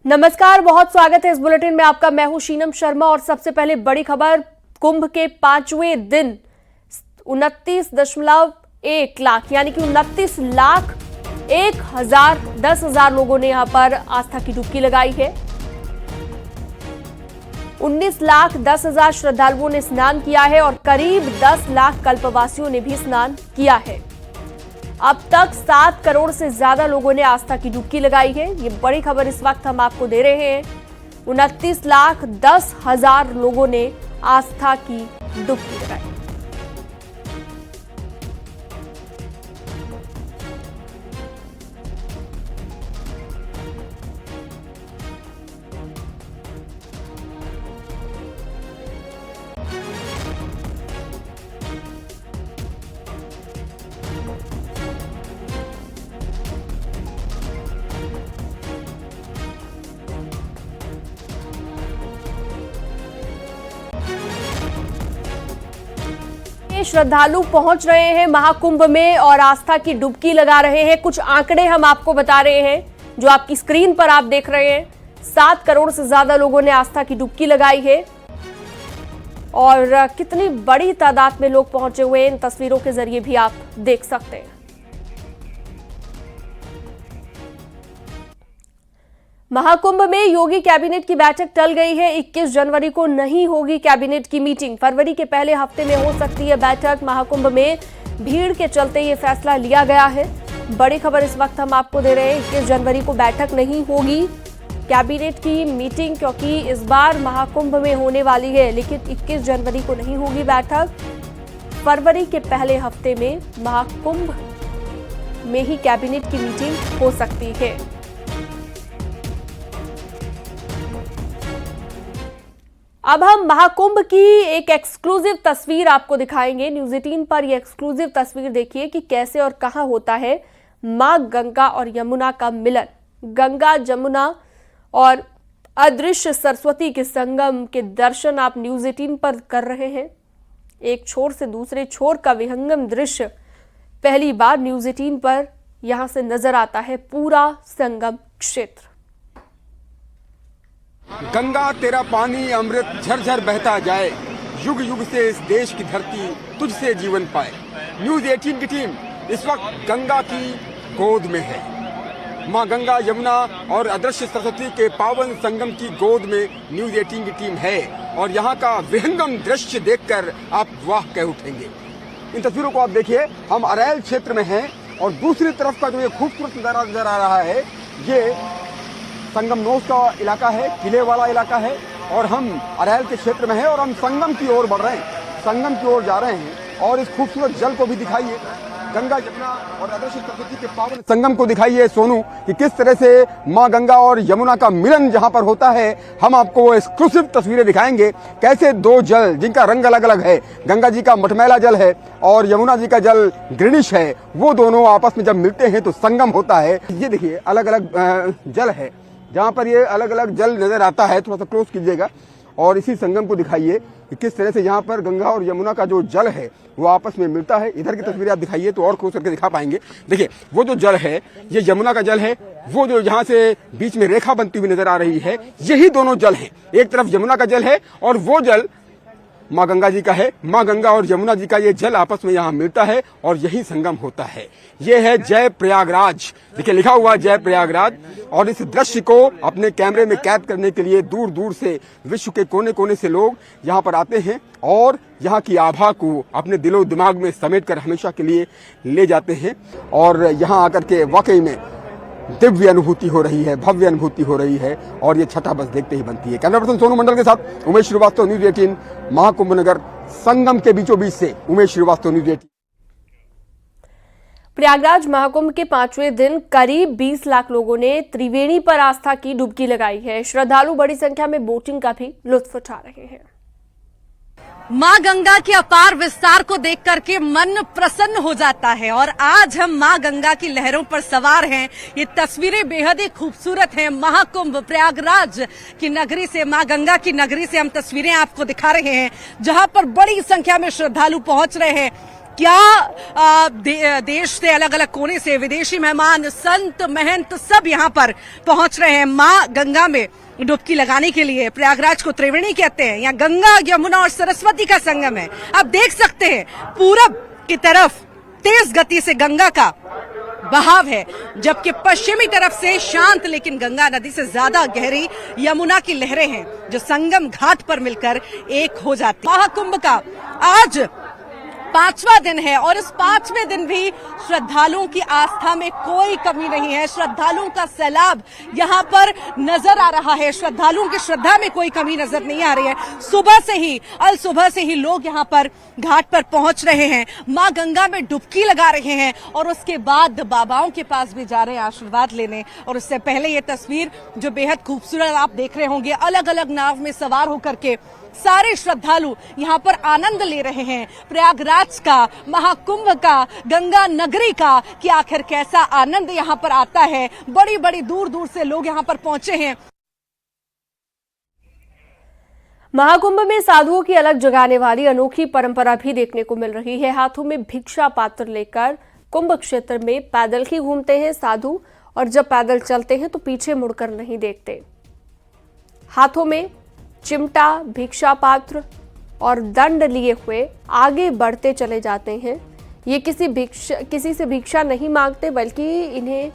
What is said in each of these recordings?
नमस्कार, बहुत स्वागत है इस बुलेटिन में आपका। मैं हूं शीनम शर्मा और सबसे पहले बड़ी खबर। कुंभ के 5वें दिन 29.1 लाख यानी कि 29,01,10,000 लोगों ने यहां पर आस्था की डुबकी लगाई है। 19,10,000 श्रद्धालुओं ने स्नान किया है और करीब 10 लाख कल्पवासियों ने भी स्नान किया है। अब तक 7 करोड़ से ज्यादा लोगों ने आस्था की डुबकी लगाई है। ये बड़ी खबर इस वक्त हम आपको दे रहे हैं। 29,10,000 लोगों ने आस्था की डुबकी लगाई। श्रद्धालु पहुंच रहे हैं महाकुंभ में और आस्था की डुबकी लगा रहे हैं। कुछ आंकड़े हम आपको बता रहे हैं जो आपकी स्क्रीन पर आप देख रहे हैं। 7 करोड़ से ज्यादा लोगों ने आस्था की डुबकी लगाई है और कितनी बड़ी तादाद में लोग पहुंचे हुए इन तस्वीरों के जरिए भी आप देख सकते हैं। महाकुंभ में योगी कैबिनेट की बैठक टल गई है। 21 जनवरी को नहीं होगी कैबिनेट की मीटिंग। फरवरी के पहले हफ्ते में हो सकती है बैठक। महाकुंभ में भीड़ के चलते ये फैसला लिया गया है। बड़ी खबर इस वक्त हम आपको दे रहे हैं। 21 जनवरी को बैठक नहीं होगी कैबिनेट की मीटिंग, क्योंकि इस बार महाकुंभ में होने वाली है, लेकिन 21 जनवरी को नहीं होगी बैठक। फरवरी के पहले हफ्ते में महाकुंभ में ही कैबिनेट की मीटिंग हो सकती है। अब हम महाकुंभ की एक एक्सक्लूसिव तस्वीर आपको दिखाएंगे। न्यूज़ 18 पर यह एक्सक्लूसिव तस्वीर देखिए कि कैसे और कहां होता है मां गंगा और यमुना का मिलन। गंगा, जमुना और अदृश्य सरस्वती के संगम के दर्शन आप न्यूज़ 18 पर कर रहे हैं। एक छोर से दूसरे छोर का विहंगम दृश्य पहली बार न्यूज़ 18 पर यहां से नजर आता है। पूरा संगम क्षेत्र। गंगा तेरा पानी अमृत झरझर बहता जाए, युग युग से इस देश की धरती तुझसे जीवन पाए। न्यूज़ 18 की टीम इस वक्त गंगा की गोद में है। मां गंगा, यमुना और अदृश्य सरस्वती के पावन संगम की गोद में न्यूज़ 18 की टीम है और यहाँ का विहंगम दृश्य देखकर आप वाह कह उठेंगे। इन तस्वीरों को आप देखिए। हम अरैल क्षेत्र में हैं और दूसरी तरफ का जो ये खूबसूरत नजारा नजर आ रहा है, ये संगम नोस का इलाका है, किले वाला इलाका है और हम अरैल के क्षेत्र में हैं और हम संगम की ओर बढ़ रहे हैं, संगम की ओर जा रहे हैं। और इस खूबसूरत जल को भी दिखाइए, गंगा, यमुना और अदृश्य सरस्वती के पावन संगम को दिखाइए सोनू, कि किस तरह से मां गंगा और यमुना का मिलन जहां पर होता है। हम आपको वो एक्सक्लूसिव तस्वीरें दिखाएंगे, कैसे दो जल जिनका रंग अलग अलग है, गंगा जी का मटमैला जल है और यमुना जी का जल ग्रीनिश है, वो दोनों आपस में जब मिलते हैं तो संगम होता है। ये देखिए अलग अलग जल है, जहां पर ये अलग अलग जल नजर आता है। थोड़ा सा क्लोज कीजिएगा और इसी संगम को दिखाइए कि किस तरह से यहाँ पर गंगा और यमुना का जो जल है वो आपस में मिलता है। इधर की तस्वीरें आप दिखाइए तो और क्लोज करके दिखा पाएंगे। देखिए वो जो जल है ये यमुना का जल है, वो जो यहाँ से बीच में रेखा बनती हुई नजर आ रही है, यही दोनों जल है। एक तरफ यमुना का जल है और वो जल मां गंगा जी का है। मां गंगा और यमुना जी का ये जल आपस में यहाँ मिलता है और यही संगम होता है। ये है जय प्रयागराज, देखिए लिखा हुआ जय प्रयागराज। और इस दृश्य को अपने कैमरे में कैद करने के लिए दूर दूर से विश्व के कोने कोने से लोग यहाँ पर आते हैं और यहाँ की आभा को अपने दिलो दिमाग में समेट कर हमेशा के लिए ले जाते हैं। और यहाँ आकर के वाकई में दिव्य अनुभूति हो रही है, भव्य अनुभूति हो रही है और ये छठा बस देखते ही बनती है। कैमरा पर्सन सोनू मंडल के साथ उमेश श्रीवास्तव, न्यूज़ 18 महाकुंभ नगर संगम के बीचों बीच से उमेश श्रीवास्तव, न्यूज़ 18। प्रयागराज महाकुंभ के 5वें दिन करीब 20 लाख लोगों ने त्रिवेणी पर आस्था की डुबकी लगाई है। श्रद्धालु बड़ी संख्या में बोटिंग का भी लुत्फ उठा रहे हैं। मां गंगा के अपार विस्तार को देख करके मन प्रसन्न हो जाता है और आज हम मां गंगा की लहरों पर सवार हैं। ये तस्वीरें बेहद ही खूबसूरत हैं। महाकुंभ प्रयागराज की नगरी से, मां गंगा की नगरी से हम तस्वीरें आपको दिखा रहे हैं, जहां पर बड़ी संख्या में श्रद्धालु पहुंच रहे हैं। क्या देश से, अलग अलग कोने से विदेशी मेहमान, संत महंत सब यहाँ पर पहुंच रहे हैं माँ गंगा में डुबकी लगाने के लिए। प्रयागराज को त्रिवेणी कहते हैं, यहाँ गंगा, यमुना और सरस्वती का संगम है। आप देख सकते हैं पूरब की तरफ तेज गति से गंगा का बहाव है, जबकि पश्चिमी तरफ से शांत लेकिन गंगा नदी से ज्यादा गहरी यमुना की लहरें हैं जो संगम घाट पर मिलकर एक हो जाती। महाकुंभ का आज 5वां दिन है और इस 5वें दिन भी श्रद्धालुओं की आस्था में कोई कमी नहीं है। श्रद्धालुओं का सैलाब यहाँ पर नजर आ रहा है, श्रद्धालुओं की श्रद्धा में कोई कमी नजर नहीं आ रही है। सुबह से ही, अल सुबह से ही लोग यहाँ पर घाट पर पहुंच रहे हैं, माँ गंगा में डुबकी लगा रहे हैं और उसके बाद बाबाओं के पास भी जा रहे हैं आशीर्वाद लेने। और उससे पहले ये तस्वीर जो बेहद खूबसूरत आप देख रहे होंगे, अलग अलग नाव में सवार होकर के सारे श्रद्धालु यहाँ पर आनंद ले रहे हैं प्रयागराज का, महाकुंभ का, गंगा नगरी का, कि आखिर कैसा आनंद यहाँ पर आता है। बड़ी बड़ी दूर दूर से लोग यहाँ पर पहुंचे हैं। महाकुंभ में साधुओं की अलग जगाने वाली अनोखी परंपरा भी देखने को मिल रही है। हाथों में भिक्षा पात्र लेकर कुंभ क्षेत्र में पैदल ही घूमते हैं साधु, और जब पैदल चलते हैं तो पीछे मुड़कर नहीं देखते। हाथों में चिमटा, भिक्षा पात्र और दंड लिए हुए आगे बढ़ते चले जाते हैं। ये किसी से भिक्षा नहीं मांगते, बल्कि इन्हें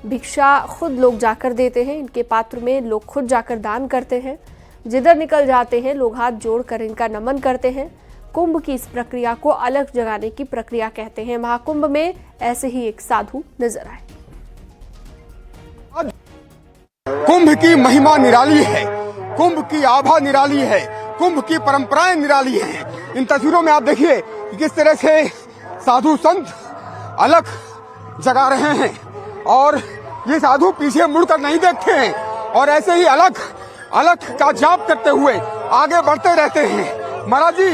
भिक्षा खुद लोग जाकर देते हैं। इनके पात्र में लोग खुद जाकर दान करते हैं। जिधर निकल जाते हैं लोग हाथ जोड़कर इनका नमन करते हैं। कुंभ की इस प्रक्रिया को अलग जगाने की प्रक्रिया कहते हैं। महाकुंभ में ऐसे ही एक साधु नजर आए। कुंभ की महिमा निराली है, कुंभ की आभा निराली है, कुंभ की परंपराएं निराली हैं। इन तस्वीरों में आप देखिए कि किस तरह से साधु संत अलग जगा रहे हैं और ये साधु पीछे मुड़कर नहीं देखते हैं और ऐसे ही अलग अलग का जाप करते हुए आगे बढ़ते रहते हैं। महाराज जी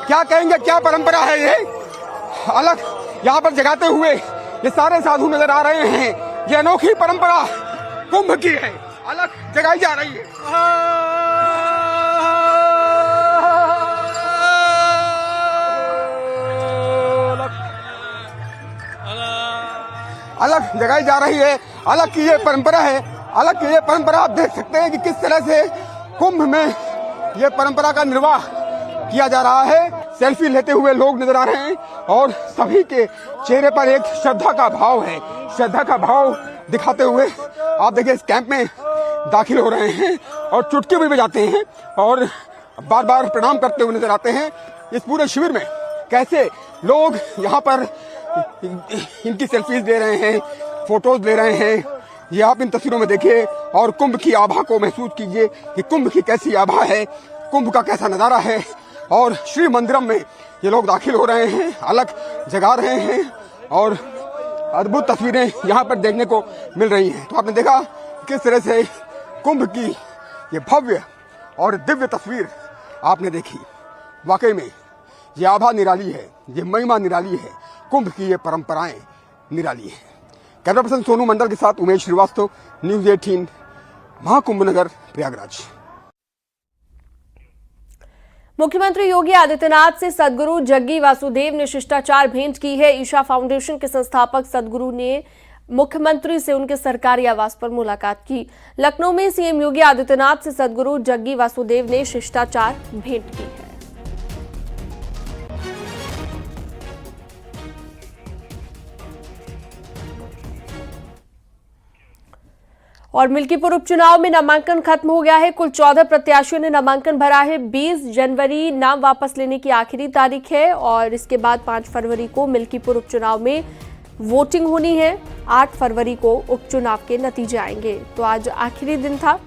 क्या कहेंगे, क्या परंपरा है ये अलग यहाँ पर जगाते हुए ये सारे साधु नजर आ रहे हैं। ये अनोखी परंपरा कुंभ की है, अलग जगाई जा रही है। अलग जगाई जा रही है, अलग की ये परंपरा है, अलग की ये परंपरा आप देख सकते हैं कि किस तरह से कुंभ में ये परंपरा का निर्वाह किया जा रहा है। सेल्फी लेते हुए लोग नजर आ रहे हैं और सभी के चेहरे पर एक श्रद्धा का भाव है। श्रद्धा का भाव दिखाते हुए आप देखिए इस कैंप में दाखिल हो रहे हैं और चुटकी भी बजाते हैं और बार बार प्रणाम करते हुए नजर आते हैं। इस पूरे शिविर में कैसे लोग यहाँ पर इनकी सेल्फीज ले रहे हैं, फोटोज ले रहे हैं, ये आप इन तस्वीरों में देखिए और कुंभ की आभा को महसूस कीजिए कि कुंभ की कैसी आभा है, कुंभ का कैसा नजारा है। और श्री मंदिरम में ये लोग दाखिल हो रहे हैं, अलग जगा रहे हैं और अद्भुत तस्वीरें यहाँ पर देखने को मिल रही हैं। तो आपने देखा किस तरह से कुंभ की ये भव्य और दिव्य तस्वीर आपने देखी। वाकई में ये आभा निराली है, ये महिमा निराली है, कुंभ की ये परंपराएं निराली है। कैमरा पर्सन सोनू मंडल के साथ उमेश श्रीवास्तव, न्यूज़ 18, महाकुंभ नगर, प्रयागराज। मुख्यमंत्री योगी आदित्यनाथ से सदगुरु जग्गी वासुदेव ने शिष्टाचार भेंट की है। ईशा फाउंडेशन के संस्थापक सदगुरु ने मुख्यमंत्री से उनके सरकारी आवास पर मुलाकात की। लखनऊ में सीएम योगी आदित्यनाथ से सदगुरु जग्गी वासुदेव ने शिष्टाचार भेंट की है। और मिल्कीपुर उपचुनाव में नामांकन खत्म हो गया है। कुल 14 प्रत्याशियों ने नामांकन भरा है। 20 जनवरी नाम वापस लेने की आखिरी तारीख है और इसके बाद 5 फरवरी को मिल्कीपुर उपचुनाव में वोटिंग होनी है। 8 फरवरी को उपचुनाव के नतीजे आएंगे। तो आज आखिरी दिन था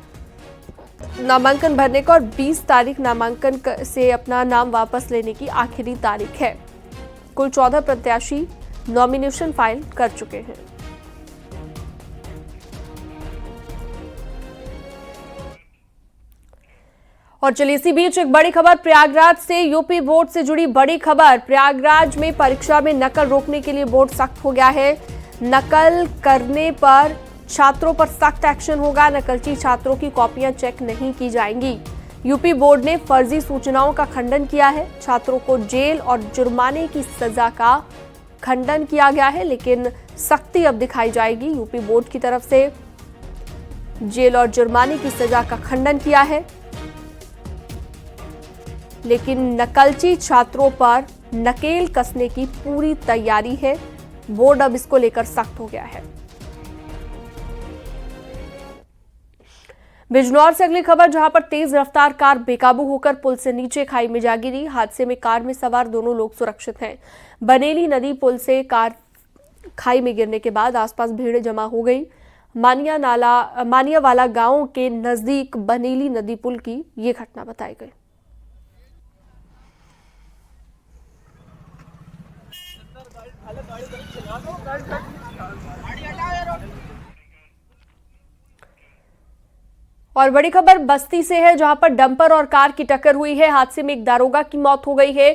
नामांकन भरने का और 20 तारीख नामांकन से अपना नाम वापस लेने की आखिरी तारीख है। कुल 14 प्रत्याशी नॉमिनेशन फाइल कर चुके हैं। और चलिए इसी बीच एक बड़ी खबर प्रयागराज से, यूपी बोर्ड से जुड़ी बड़ी खबर। प्रयागराज में परीक्षा में नकल रोकने के लिए बोर्ड सख्त हो गया है। नकल करने पर छात्रों पर सख्त एक्शन होगा। नकलची छात्रों की कॉपियां चेक नहीं की जाएंगी। यूपी बोर्ड ने फर्जी सूचनाओं का खंडन किया है। छात्रों को जेल और जुर्माने की सजा का खंडन किया गया है, लेकिन सख्ती अब दिखाई जाएगी। यूपी बोर्ड की तरफ से जेल और जुर्माने की सजा का खंडन किया है, लेकिन नकलची छात्रों पर नकेल कसने की पूरी तैयारी है। बोर्ड अब इसको लेकर सख्त हो गया है। बिजनौर से अगली खबर, जहां पर तेज रफ्तार कार बेकाबू होकर पुल से नीचे खाई में जा गिरी। हादसे में कार में सवार दोनों लोग सुरक्षित हैं। बनेली नदी पुल से कार खाई में गिरने के बाद आसपास भीड़ जमा हो गई। मानियावाला गांव के नजदीक बनेली नदी पुल की ये घटना बताई गई। और बड़ी खबर बस्ती से है, जहां पर डंपर और कार की टक्कर हुई है। हादसे में एक दारोगा की मौत हो गई है।